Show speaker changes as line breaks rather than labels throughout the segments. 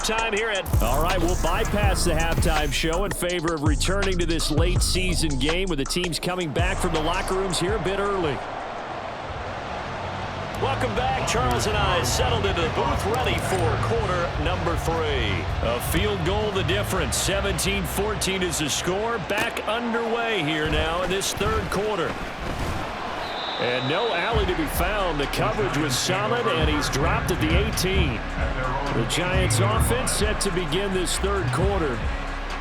halftime here at... All right, we'll bypass the halftime show in favor of returning to this late season game with the teams coming back from the locker rooms here a bit early. Welcome back. Charles and I settled into the booth, ready for quarter number 3. A field goal the difference. 17-14 is the score. Back underway here now in this third quarter. And no alley to be found. The coverage was solid, and he's dropped at the 18. The Giants offense set to begin this third quarter.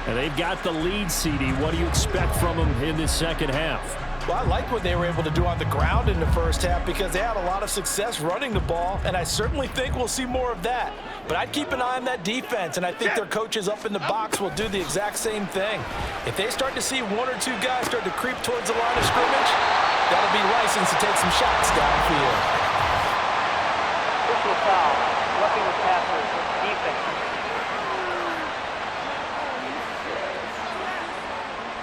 And they've got the lead, CD. What do you expect from them in this second half?
Well, I like what they were able to do on the ground in the first half because they had a lot of success running the ball, and I certainly think we'll see more of that. But I'd keep an eye on that defense, and I think their coaches up in the box will do the exact same thing. If they start to see one or two guys start to creep towards the line of scrimmage, that'll be license to take some shots downfield.
Personal foul, roughing the passer, defense.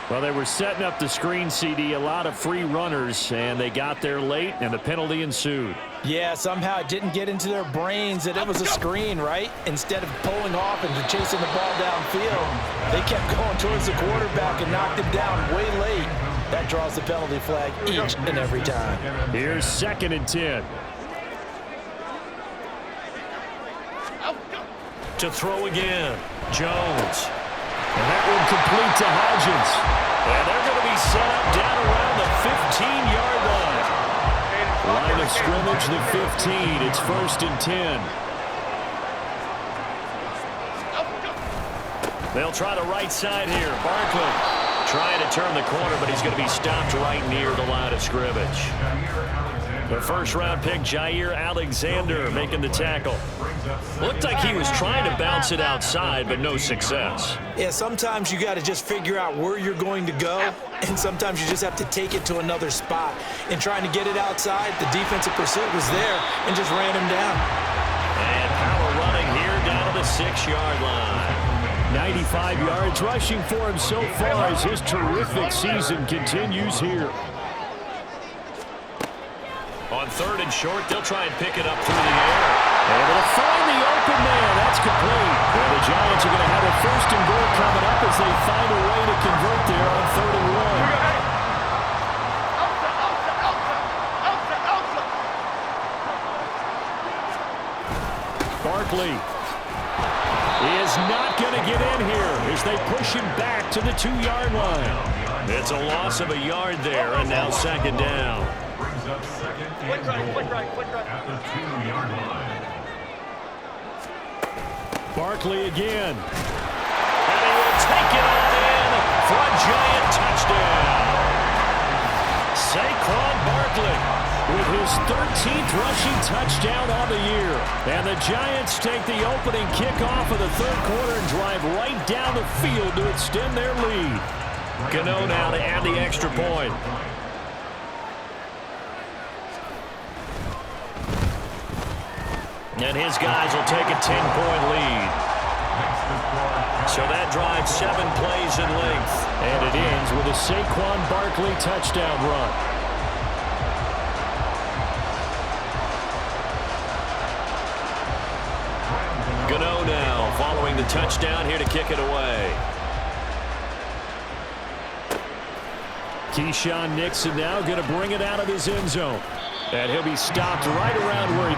Well, they were setting up the screen, CD, a lot of free runners, and they got there late, and the penalty ensued.
Yeah, somehow it didn't get into their brains that it was a screen, right? Instead of pulling off and chasing the ball downfield, they kept going towards the quarterback and knocked him down way late. That draws the penalty flag each and every time.
Here's 2nd and 10. To throw again, Jones. And that one complete to Hodgins. And they're going to be set up down around the 15-yard line. Line of scrimmage, the 15. It's 1st and 10. They'll try the right side here. Barkley trying to turn the corner, but he's going to be stopped right near the line of scrimmage. The first-round pick, Jair Alexander, making the tackle. Looked like he was trying to bounce it outside, but no success.
Yeah, sometimes you got to just figure out where you're going to go, and sometimes you just have to take it to another spot. And trying to get it outside, the defensive pursuit was there and just ran him down.
And power running here down to the 6-yard line. 95 yards rushing for him so far as his terrific season continues here. On 3rd and short, they'll try and pick it up through the air. Able to find the open man. That's complete. And the Giants are going to have a 1st and goal coming up as they find a way to convert there on 3rd and 1. Barkley is not going to get in here as they push him back to the 2-yard line. It's a loss of a yard there, and now 2nd down.
Quick right.
At the 2-yard line.
Barkley again. And he will take it on in for a Giant touchdown. Saquon Barkley with his 13th rushing touchdown on the year. And the Giants take the opening kickoff of the third quarter and drive right down the field to extend their lead. Gano now to add the extra point. And his guys will take a 10-point lead. So that drives 7 plays in length. And it ends with a Saquon Barkley touchdown run. Gano now following the touchdown here to kick it away. Keyshawn Nixon now going to bring it out of his end zone. And he'll be stopped right around where he...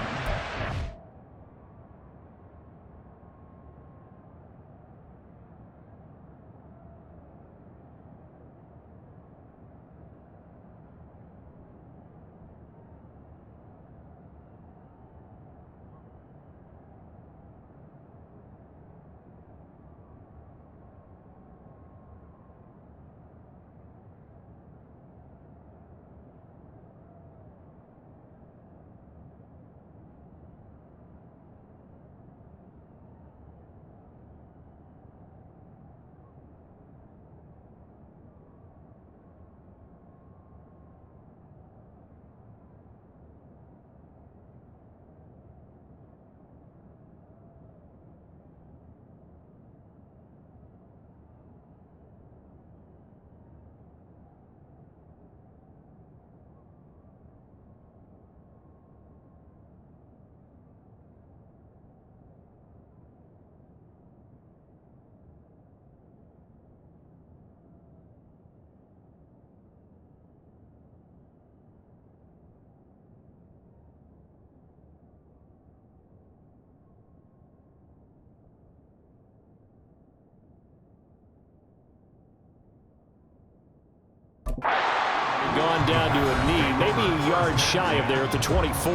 gone down to a knee, maybe a yard shy of there at the 24.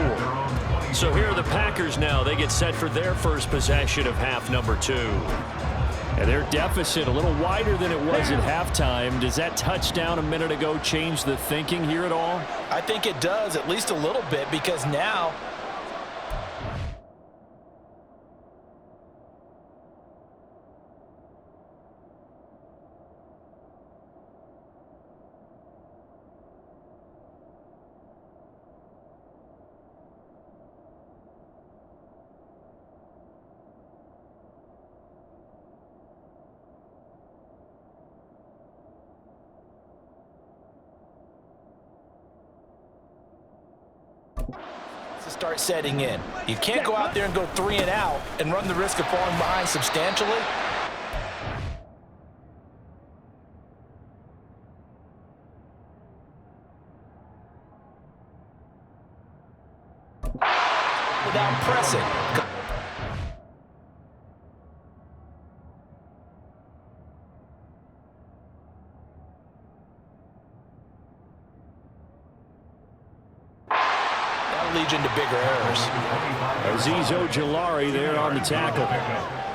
So here are the Packers now. They get set for their first possession of half number 2. And their deficit a little wider than it was at halftime. Does that touchdown a minute ago change the thinking here at all?
I think it does, at least a little bit, because now to start setting in. You can't go out there and go 3 and out and run the risk of falling behind substantially. Without pressing. Leads into bigger errors.
Azeez Ojulari there on the tackle.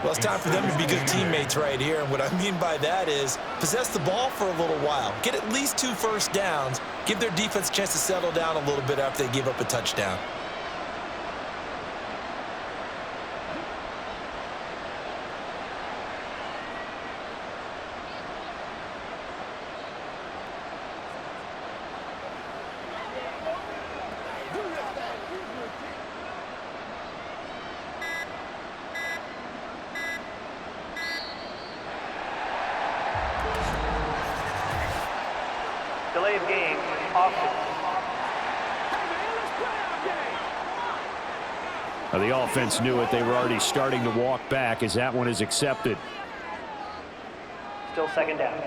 Well, it's time for them to be good teammates right here, and what I mean by that is possess the ball for a little while, get at least 2 first downs, give their defense a chance to settle down a little bit after they give up a touchdown.
Delay of game, offense.
Now, the offense knew it. They were already starting to walk back as that one is accepted.
Still second down.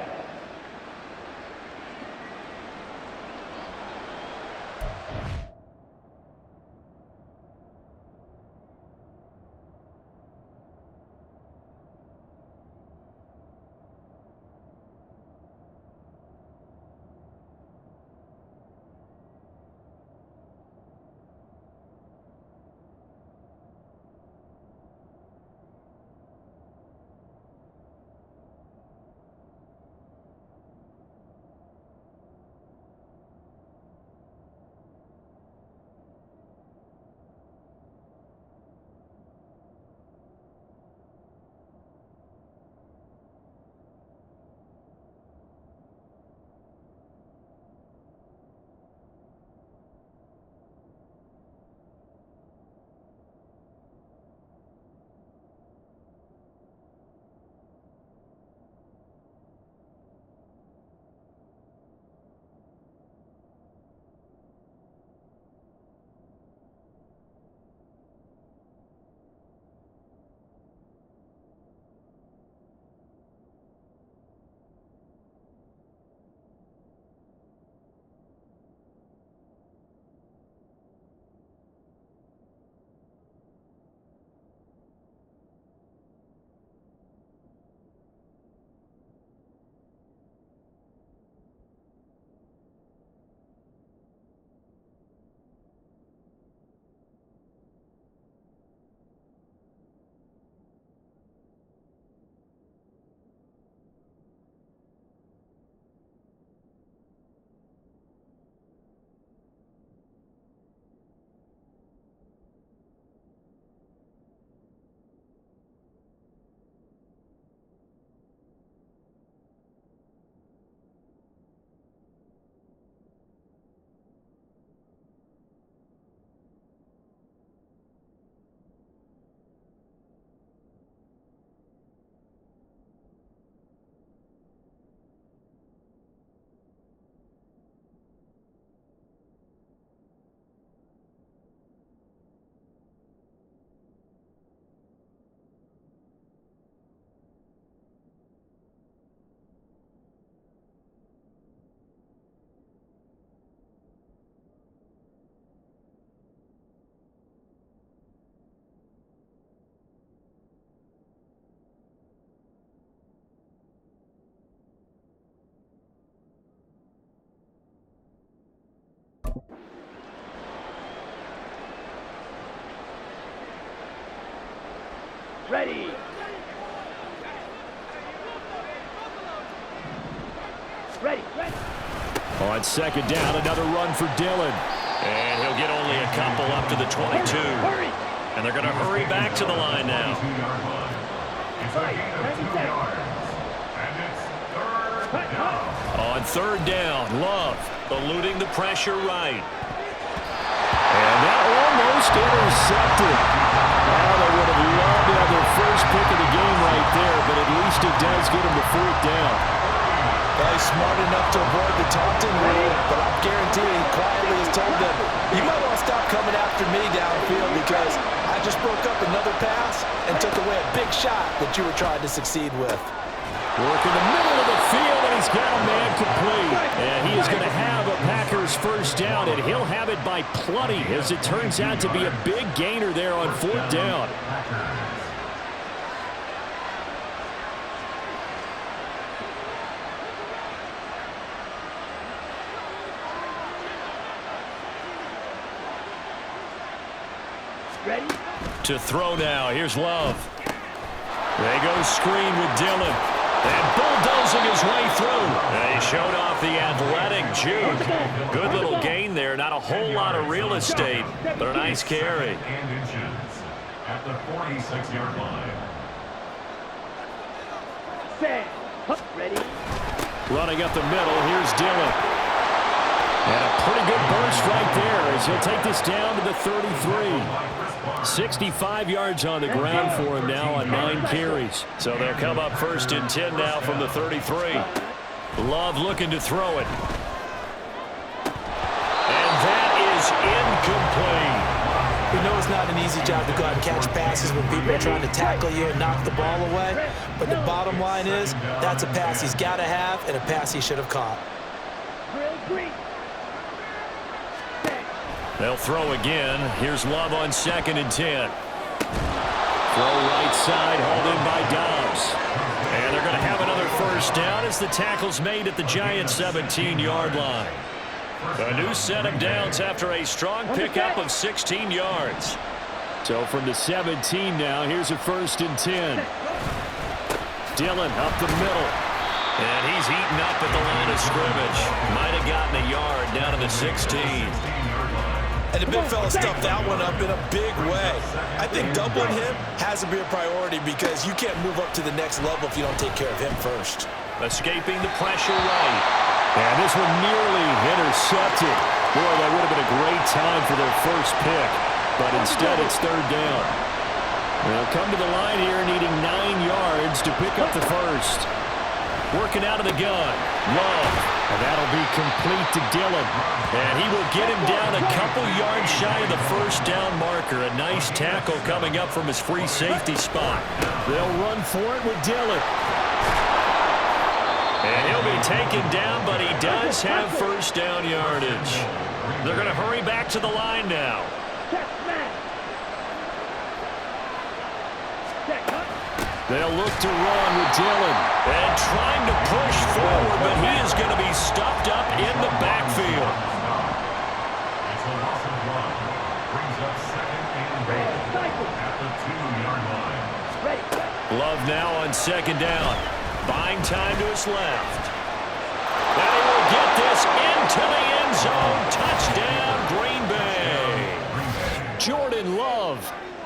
Ready. Ready.
On second down, another run for Dillon. And he'll get only a couple up to the 22.
Hurry.
And they're going to hurry back to the line now.
It's a gain of 2 yards. And it's third down.
On third down, Love eluding the pressure right. And that almost intercepted. Oh, they would have loved to have their first pick of the game right there, but at least it does get them the fourth down.
Well, he's smart enough to avoid the taunting rule, but I'm guaranteeing he quietly has told them, you might want to stop coming after me downfield because I just broke up another pass and took away a big shot that you were trying to succeed with.
Work in the middle of the field, and he's got a man complete. And he is going to have a Packers first down, and he'll have it by plenty, as it turns out to be a big gainer there on fourth down.
Ready.
To throw now, here's Love. They go screen with Dillon. And bulldozing his way through. They showed off the athletic juke. Good little gain there. Not a whole lot of real estate, but a nice carry.
And inches at the 46-yard line.
Set. Ready.
Running up the middle, here's Dillon. And a pretty good burst right there as he'll take this down to the 33. 65 yards on the ground for him now on 9 carries. So they'll come up first and 10 now from the 33. Love looking to throw it. And that is incomplete.
We know it's not an easy job to go out and catch passes when people are trying to tackle you and knock the ball away. But the bottom line is, that's a pass he's got to have and a pass he should have caught.
Green.
They'll throw again. Here's Love on second and 10. Throw right side, hauled in by Dobbs. And they're going to have another first down as the tackle's made at the Giants' 17-yard line. A new set of downs after a strong pickup of 16 yards. So from the 17 now, here's a first and 10. Dillon up the middle. And he's eaten up at the line of scrimmage. Might have gotten a yard down to the 16.
And the big fella stuffed that one up in a big way. I think doubling him has to be a priority because you can't move up to the next level if you don't take care of him first.
Escaping the pressure right. And this one nearly intercepted. Boy, that would have been a great time for their first pick. But instead, it's third down. They'll come to the line here needing 9 yards to pick up the first. Working out of the gun. Love. And that'll be complete to Dillon. And he will get him down a couple yards shy of the first down marker. A nice tackle coming up from his free safety spot. They'll run for it with Dillon. And he'll be taken down, but he does have first down yardage. They're going to hurry back to the line now. They'll look to run with Dillon. And trying to push forward, but he is going to be stopped up in the backfield.
It's a loss of 1. Brings up second and goal at the 2-yard line.
Love now on second down. Buying time to his left. And he will get this into the end zone. Touchdown, Green Bay. Jordan Love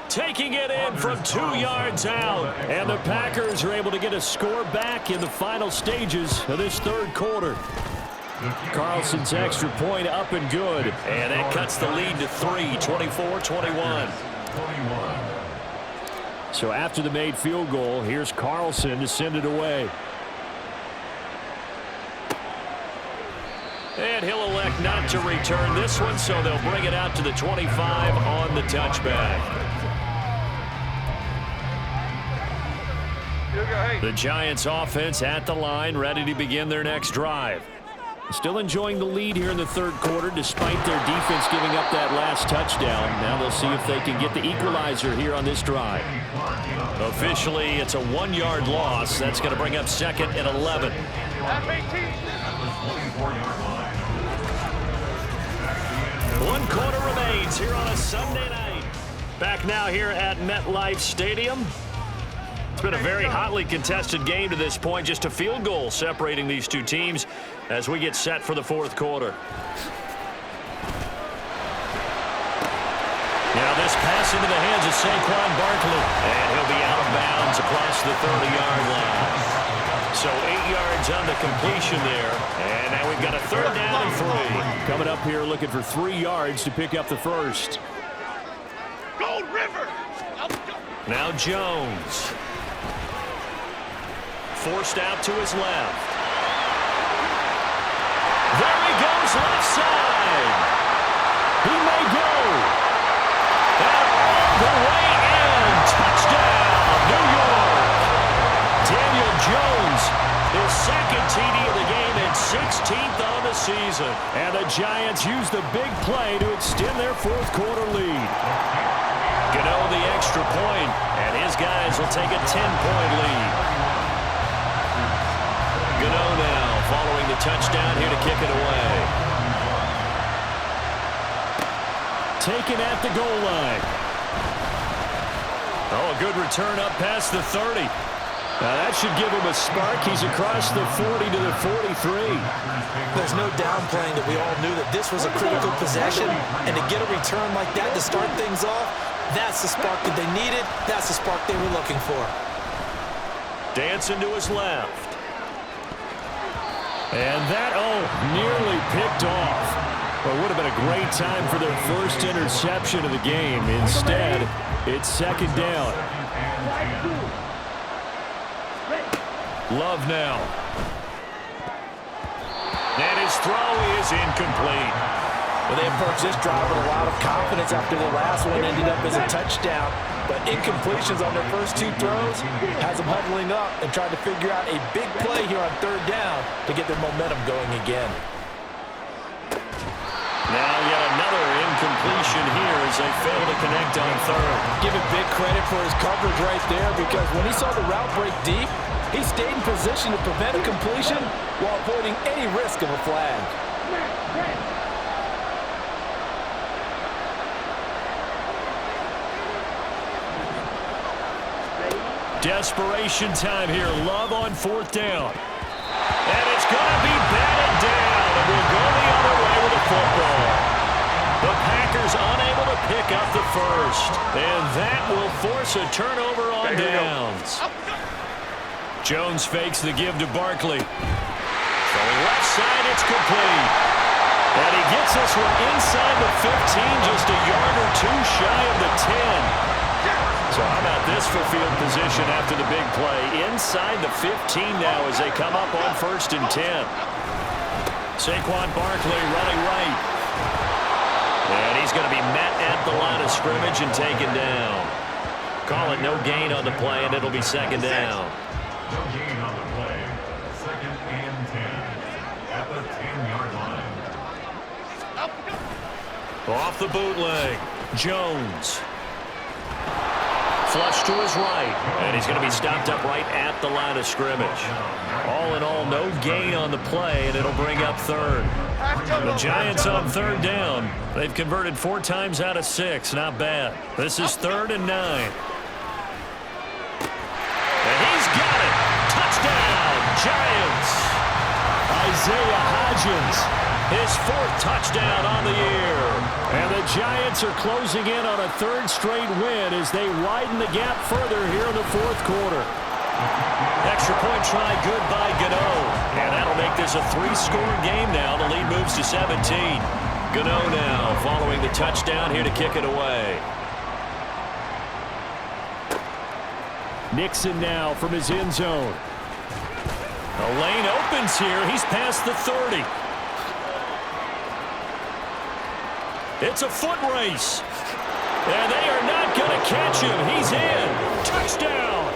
taking it in from 2 yards out. And the Packers are able to get a score back in the final stages of this third quarter. Carlson's extra point up and good. And that cuts the lead to 3, 24-21. So after the made field goal, here's Carlson to send it away. And he'll elect not to return this one, so they'll bring it out to the 25 on the touchback. The Giants offense at the line, ready to begin their next drive. Still enjoying the lead here in the third quarter despite their defense giving up that last touchdown. Now they'll see if they can get the equalizer here on this drive. Officially, it's a 1-yard loss. That's going to bring up second and 11. One quarter remains here on a Sunday night. Back now here at MetLife Stadium. It's been a very hotly contested game to this point. Just a field goal separating these two teams as we get set for the fourth quarter. Now this pass into the hands of Saquon Barkley. And he'll be out of bounds across the 30-yard line. So 8 yards on the completion there. And now we've got a third down and 3.
Coming up here looking for 3 yards to pick up the first.
Go, River!
Now Jones. Forced out to his left. There he goes, left side. He may go. And all the way in. Touchdown, New York. Daniel Jones, his second TD of the game and 16th on the season.
And the Giants use the big play to extend their fourth quarter lead.
Gano the extra point, and his guys will take a 10-point lead. Gano now following the touchdown here to kick it away.
Taken at the goal line.
Oh, a good return up past the 30.
Now that should give him a spark. He's across the 40 to the 43.
There's no downplaying that we all knew that this was a critical possession, and to get a return like that to start things off, that's the spark that they needed. That's the spark they were looking for.
Dancing to his left.
And that, nearly picked off. Well, it would have been a great time for their first interception of the game. Instead, it's second down. Love now.
And his throw is incomplete.
Well, they approached this drive with a lot of confidence after the last one ended up as a touchdown. But incompletions on their first 2 throws has them huddling up and trying to figure out a big play here on third down to get their momentum going again.
Now yet another incompletion here as they fail to connect on third.
Give him big credit for his coverage right there, because when he saw the route break deep, he stayed in position to prevent a completion while avoiding any risk of a flag.
Desperation time here. Love on fourth down. And it's going to be batted down. And we'll go the other way with the football. The Packers unable to pick up the first. And that will force a turnover on downs. Jones fakes the give to Barkley. Throwing left side, it's complete. And he gets this one inside the 15, just a yard or 2 shy of the 10. So how about this for field position after the big play? Inside the 15 now as they come up on 1st and 10. Saquon Barkley running right. And he's going to be met at the line of scrimmage and taken down. Call it no gain on the play, and it'll be second down.
No gain on the play. 2nd and 10 at the 10-yard line.
Off the bootleg, Jones. Flush to his right, and he's going to be stopped up right at the line of scrimmage. All in all, no gain on the play, and it'll bring up third. The Giants on third down. They've converted 4 times out of 6. Not bad. This is 3rd and 9. And he's got it. Touchdown, Giants.
Isaiah Hodgins.
His 4th touchdown on the year.
And the Giants are closing in on a 3rd straight win as they widen the gap further here in the fourth quarter.
Extra point try good by Gano. And that'll make this a 3-score game now. The lead moves to 17. Gano now following the touchdown here to kick it away.
Nixon now from his end zone.
The lane opens here. He's past the 30. It's a foot race. And they are not going to catch him. He's in. Touchdown.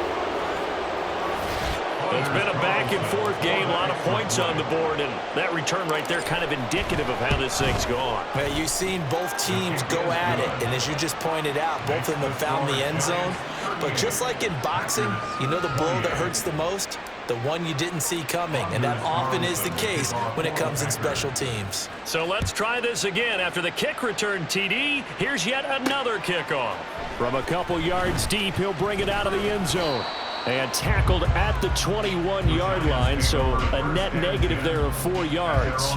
It's been a back-and-forth game. A lot of points on the board. And that return right there kind of indicative of how this thing's gone.
Well, you've seen both teams go at it. And as you just pointed out, both of them found the end zone. But just like in boxing, you know the blow that hurts the most? the one you didn't see coming, and that often is the case when it comes in special teams.
So let's try this again. After the kick return TD, here's yet another kickoff.
From a couple yards deep, he'll bring it out of the end zone. And tackled at the 21-yard line, so a net negative there of 4 yards.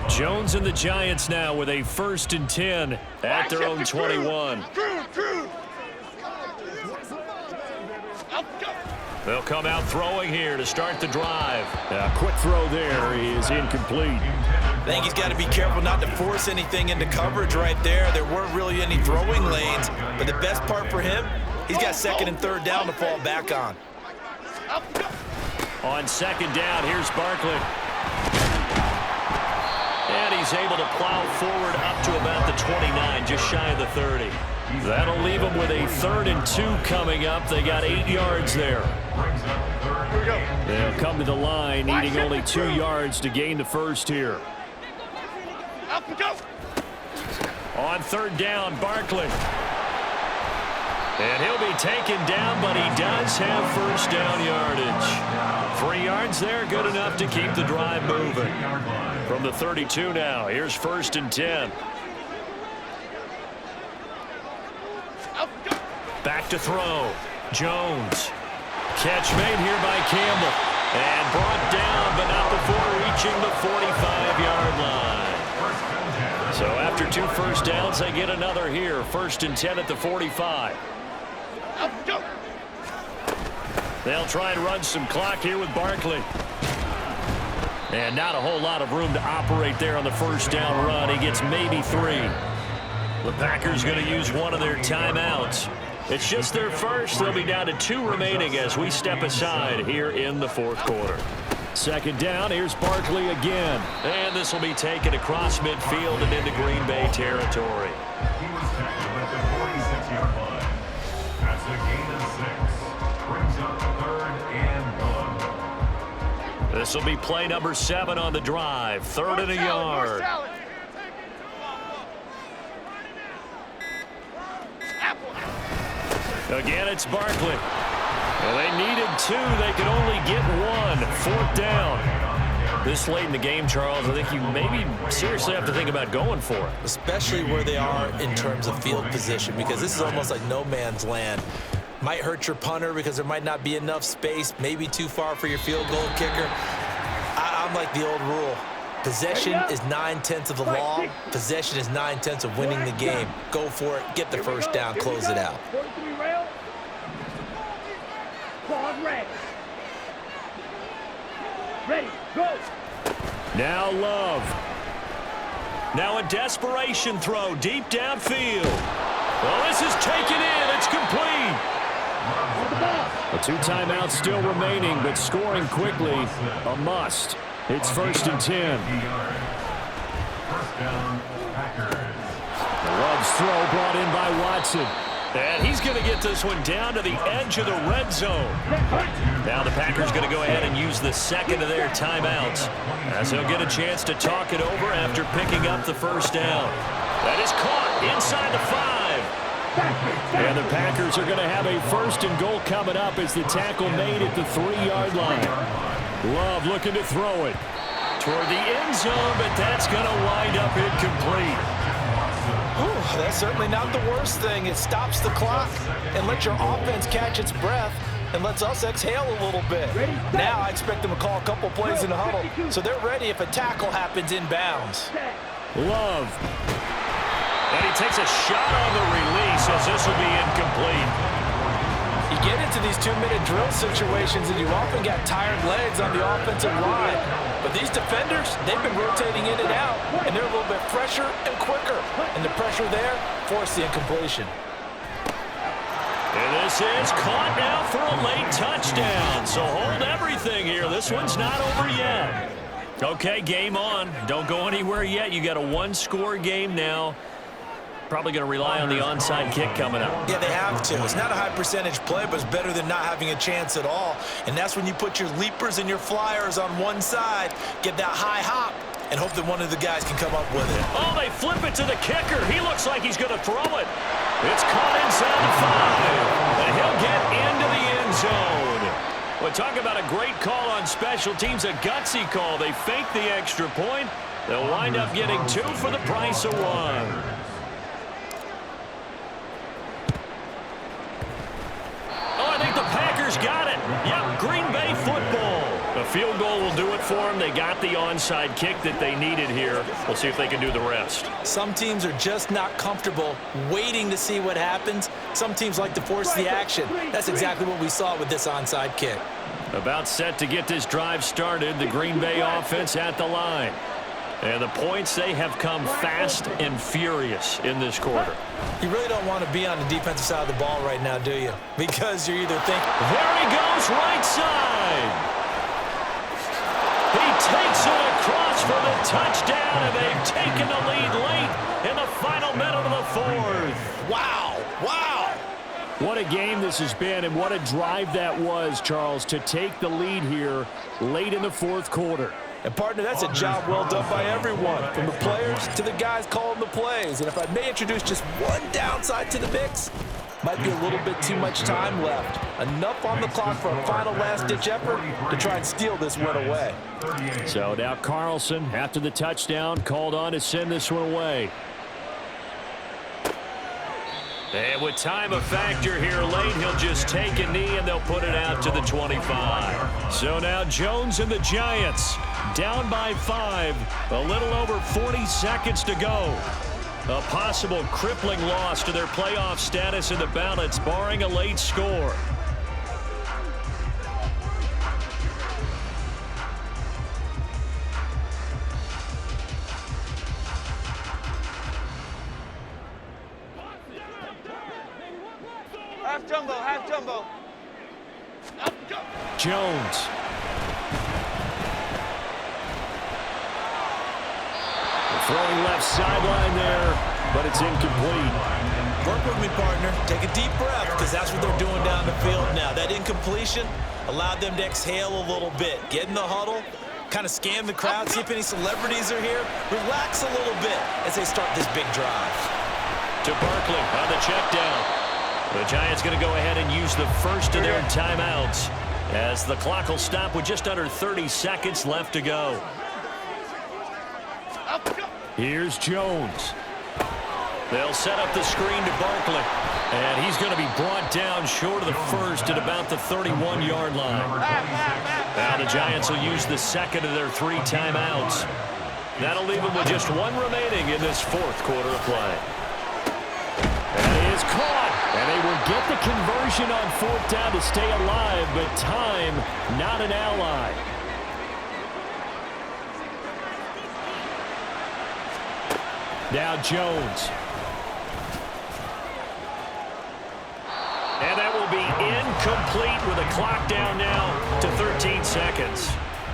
Jones and the Giants now with a 1st and 10 at their own 21. They'll come out throwing here to start the drive. A quick throw there is incomplete.
I think he's got to be careful not to force anything into coverage right there. There weren't really any throwing lanes, but the best part for him, he's got 2nd and 3rd down to fall back on.
On 2nd down, here's Barkley. And he's able to plow forward up to about the 29, just shy of the 30. That'll leave them with a 3rd and 2 coming up. They got 8 yards there. They'll come to the line, needing only 2 yards to gain the first here. On 3rd down, Barkley. And he'll be taken down, but he does have 1st down yardage. 3 yards there, good enough to keep the drive moving. From the 32 now, here's 1st and 10. Back to throw. Jones. Catch made here by Campbell. And brought down, but not before reaching the 45-yard line. So after 2 first downs, they get another here. 1st and 10 at the 45. They'll try and run some clock here with Barkley. And not a whole lot of room to operate there on the 1st down run. He gets maybe 3. The Packers going to use one of their timeouts. It's just their first. They'll be down to 2 remaining as we step aside here in the 4th quarter.
2nd down, here's Barkley again.
And this will be taken across midfield and into Green Bay territory.
He was tackled at the 46-yard line. That's a gain of 6. Brings up 3rd and 1.
This will be play number 7 on the drive. 3rd and a yard. Again, it's Barkley. Well, they needed 2. They could only get 1. 4th down. This late in the game, Charles, I think you maybe seriously have to think about going for it.
Especially where they are in terms of field position, because this is almost like no man's land. Might hurt your punter because there might not be enough space, maybe too far for your field goal kicker. I'm like the old rule. Possession is 9/10 of the law. Possession is 9/10 of winning the game. Go for it. Get the 1st down. Close it out.
Ready, go.
Now Love.
Now a desperation throw deep downfield. Well, this is taken in. It's complete.
The 2 timeouts still remaining, but scoring quickly, a must. It's 1st and 10.
1st down, Packers.
Love's throw brought in by Watson.
And he's going to get this one down to the edge of the red zone. Now the Packers going to go ahead and use the 2nd of their timeouts, as they'll get a chance to talk it over after picking up the 1st down. That is caught inside the 5.
And the Packers are going to have a 1st and goal coming up as the tackle made at the 3-yard line. Love looking to throw it
toward the end zone, but that's going to wind up incomplete.
That's certainly not the worst thing. It stops the clock and lets your offense catch its breath and lets us exhale a little bit. Now I expect them to call a couple plays in the huddle, so they're ready if a tackle happens inbounds.
Love.
And he takes a shot on the release as this will be incomplete.
You get into these 2-minute drill situations and you often got tired legs on the offensive line. But these defenders, they've been rotating in and out, and they're a little bit fresher and quicker. And the pressure there forced the incompletion.
And this is caught now for a late touchdown. So hold everything here. This one's not over yet. Okay, game on. Don't go anywhere yet. You got a 1-score game now. Probably going to rely on the onside kick coming up.
Yeah, they have to. It's not a high percentage play, but it's better than not having a chance at all. And that's when you put your leapers and your flyers on one side, get that high hop, and hope that one of the guys can come up with it.
Oh, they flip it to the kicker. He looks like he's going to throw it. It's caught inside the 5. And he'll get into the end zone. Well, talk about a great call on special teams, a gutsy call. They fake the extra point. They'll wind up getting 2 for the price of 1. Oh, I think the Packers got it. Yep, Green Bay football. A field goal will do it for them. They got the onside kick that they needed here. We'll see if they can do the rest.
Some teams are just not comfortable waiting to see what happens. Some teams like to force the action. That's exactly what we saw with this onside kick.
About set to get this drive started. The Green Bay offense at the line. And the points, they have come fast and furious in this quarter.
You really don't want to be on the defensive side of the ball right now, do you? Because you're either thinking,
there he goes, right side. He takes it across for the touchdown, and they've taken the lead late in the final minute of the 4th.
wow, wow.
What a game this has been, and what a drive that was, Charles, to take the lead here late in the 4th quarter.
And, partner, that's a job well done by everyone, from the players to the guys calling the plays. And if I may introduce just one downside to the mix, might be a little bit too much time left. Enough on the clock for a final last-ditch effort to try and steal this one away.
So now Carlson, after the touchdown, called on to send this one away.
And with time a factor here late, he'll just take a knee and they'll put it out to the 25. So now Jones and the Giants down by 5. A little over 40 seconds to go. A possible crippling loss to their playoff status in the balance, barring a late score.
Half jumbo, half jumbo.
Jones. Throwing left sideline there, but it's incomplete.
Work with me, partner. Take a deep breath, because that's what they're doing down the field now. That incompletion allowed them to exhale a little bit. Get in the huddle, kind of scan the crowd, see if any celebrities are here. Relax a little bit as they start this big drive.
To Barkley on the check down. The Giants going to go ahead and use the first of their timeouts as the clock will stop with just under 30 seconds left to go.
Here's Jones.
They'll set up the screen to Barkley. And he's going to be brought down short of the first at about the 31-yard line. Now the Giants will use the second of their 3 timeouts. That'll leave them with just 1 remaining in this 4th quarter of play.
And he is caught. And they will get the conversion on 4th down to stay alive, but time not an ally. Now Jones.
And that will be incomplete with a clock down now to 13 seconds.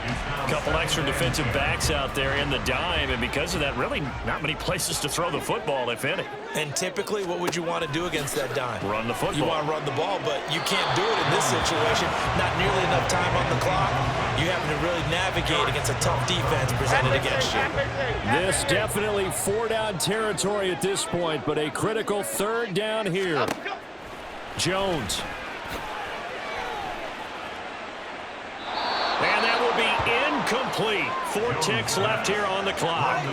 A couple extra defensive backs out there in the dime, and because of that, really not many places to throw the football, if any.
And typically, what would you want to do against that dime?
Run the football.
You want to run the ball, but you can't do it in this situation. Not nearly enough time on the clock. You having to really navigate against a tough defense presented against you.
This definitely 4-down territory at this point, but a critical 3rd down here. Jones.
And that will be incomplete. 4 ticks left here on the clock.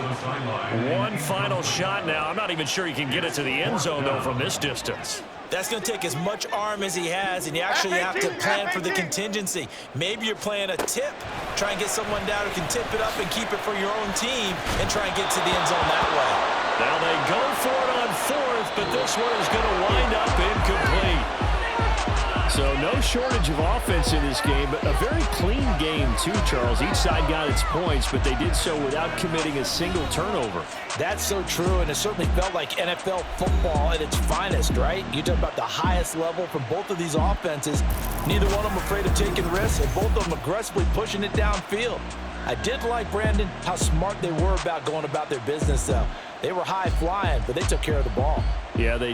One final shot now. I'm not even sure he can get it to the end zone, though, from this distance.
That's going to take as much arm as he has, and you actually have to plan for the contingency. Maybe you're playing a tip. Try and get someone down who can tip it up and keep it for your own team and try and get to the end zone that way.
Now they go for it on 4th, but this one is going to wind up incomplete.
So no shortage of offense in this game, but a very clean game too, Charles. Each side got its points, but they did so without committing a single turnover.
That's so true, and it certainly felt like NFL football at its finest, right? You talk about the highest level from both of these offenses. Neither one of them afraid of taking risks, and both of them aggressively pushing it downfield. I did like, Brandon, how smart they were about going about their business, though. They were high-flying, but they took care of the ball.
Yeah, they